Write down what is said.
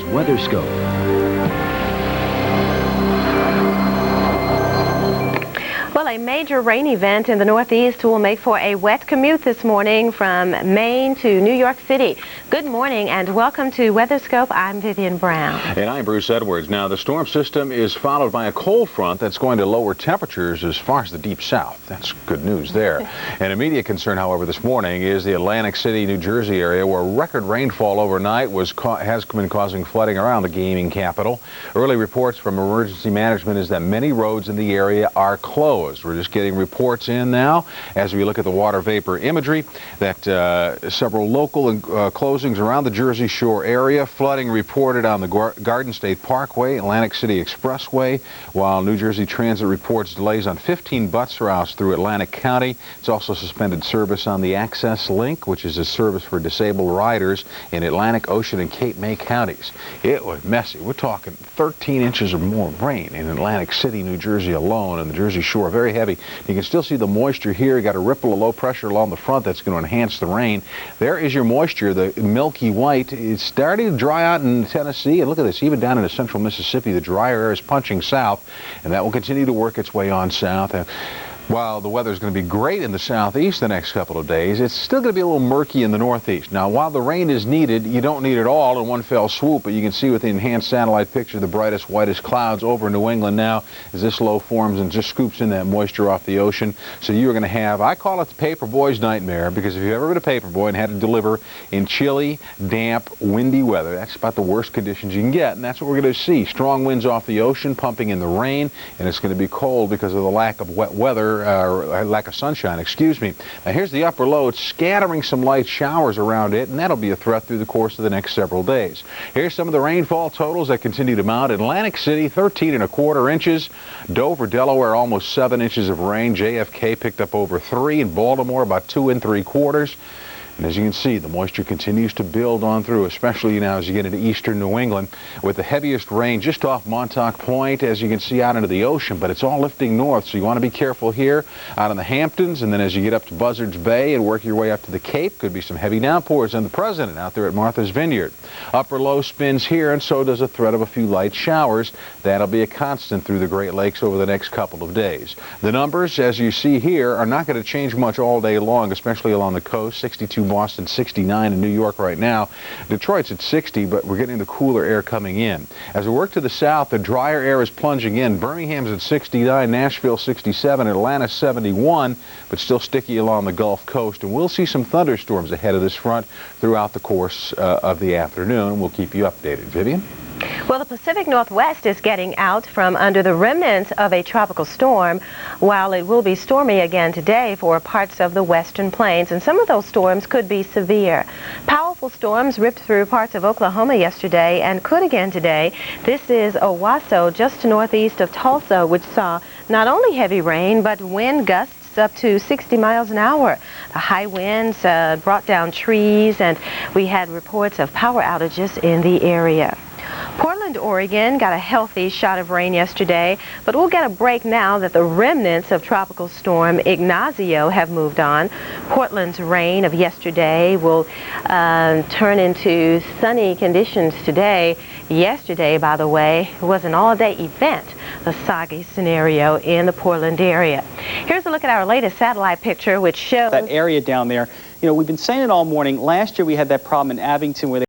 WeatherScope. Well, a major rain event in the Northeast will make for a wet commute this morning from Maine to New York City. Good morning and welcome to WeatherScope. I'm Vivian Brown. And I'm Bruce Edwards. Now, the storm system is followed by a cold front that's going to lower temperatures as far as the deep south. That's good news there. An immediate concern, however, this morning is the Atlantic City, New Jersey area where record rainfall overnight has been causing flooding around the gaming capital. Early reports from emergency management is that many roads in the area are closed. We're just getting reports in now as we look at the water vapor imagery that several local closings around the Jersey Shore area. Flooding reported on the Garden State Parkway, Atlantic City Expressway, while New Jersey Transit reports delays on 15 bus routes through Atlantic County. It's also suspended service on the Access Link, which is a service for disabled riders in Atlantic, Ocean, and Cape May counties. It was messy. We're talking 13 inches or more of rain in Atlantic City, New Jersey alone, and the Jersey Shore. Very heavy. You can still see the moisture here. You got a ripple of low pressure along the front that's going to enhance the rain. There is your moisture, the milky white. It's starting to dry out in Tennessee, and look at this, even down into central Mississippi, the drier air is punching south, and that will continue to work its way on south. While the weather is going to be great in the southeast the next couple of days, it's still going to be a little murky in the northeast. Now, while the rain is needed, you don't need it all in one fell swoop, but you can see with the enhanced satellite picture the brightest, whitest clouds over New England now as this low forms and just scoops in that moisture off the ocean. So you're going to have, I call it the paper boy's nightmare, because if you've ever been a paper boy and had to deliver in chilly, damp, windy weather, that's about the worst conditions you can get, and that's what we're going to see. Strong winds off the ocean, pumping in the rain, and it's going to be cold because of the lack of wet weather. Lack of sunshine, excuse me. Now here's the upper low. It's scattering some light showers around it, and that'll be a threat through the course of the next several days. Here's some of the rainfall totals that continue to mount. Atlantic City, 13¼ inches. Dover, Delaware, almost 7 inches of rain. JFK picked up over 3. In Baltimore, about 2 3/4. And as you can see, the moisture continues to build on through, especially now as you get into eastern New England, with the heaviest rain just off Montauk Point, as you can see out into the ocean, but it's all lifting north, so you want to be careful here out in the Hamptons, and then as you get up to Buzzards Bay and work your way up to the Cape, could be some heavy downpours on the President out there at Martha's Vineyard. Upper low spins here, and so does a threat of a few light showers. That'll be a constant through the Great Lakes over the next couple of days. The numbers, as you see here, are not going to change much all day long, especially along the coast. 62 Boston, 69 in New York right now. Detroit's at 60, but we're getting the cooler air coming in. As we work to the south, the drier air is plunging in. Birmingham's at 69, Nashville 67, Atlanta 71, but still sticky along the Gulf Coast. And we'll see some thunderstorms ahead of this front throughout the course of the afternoon. We'll keep you updated. Vivian? Well, the Pacific Northwest is getting out from under the remnants of a tropical storm, while it will be stormy again today for parts of the western plains, and some of those storms could be severe. Powerful storms ripped through parts of Oklahoma yesterday and could again today. This is Owasso, just northeast of Tulsa, which saw not only heavy rain, but wind gusts up to 60 miles an hour. The high winds brought down trees, and we had reports of power outages in the area. Portland, Oregon got a healthy shot of rain yesterday, but we'll get a break now that the remnants of Tropical Storm Ignacio have moved on. Portland's rain of yesterday will turn into sunny conditions today. Yesterday, by the way, was an all-day event, a soggy scenario in the Portland area. Here's a look at our latest satellite picture, which shows that area down there. You know, we've been saying it all morning. Last year we had that problem in Abington where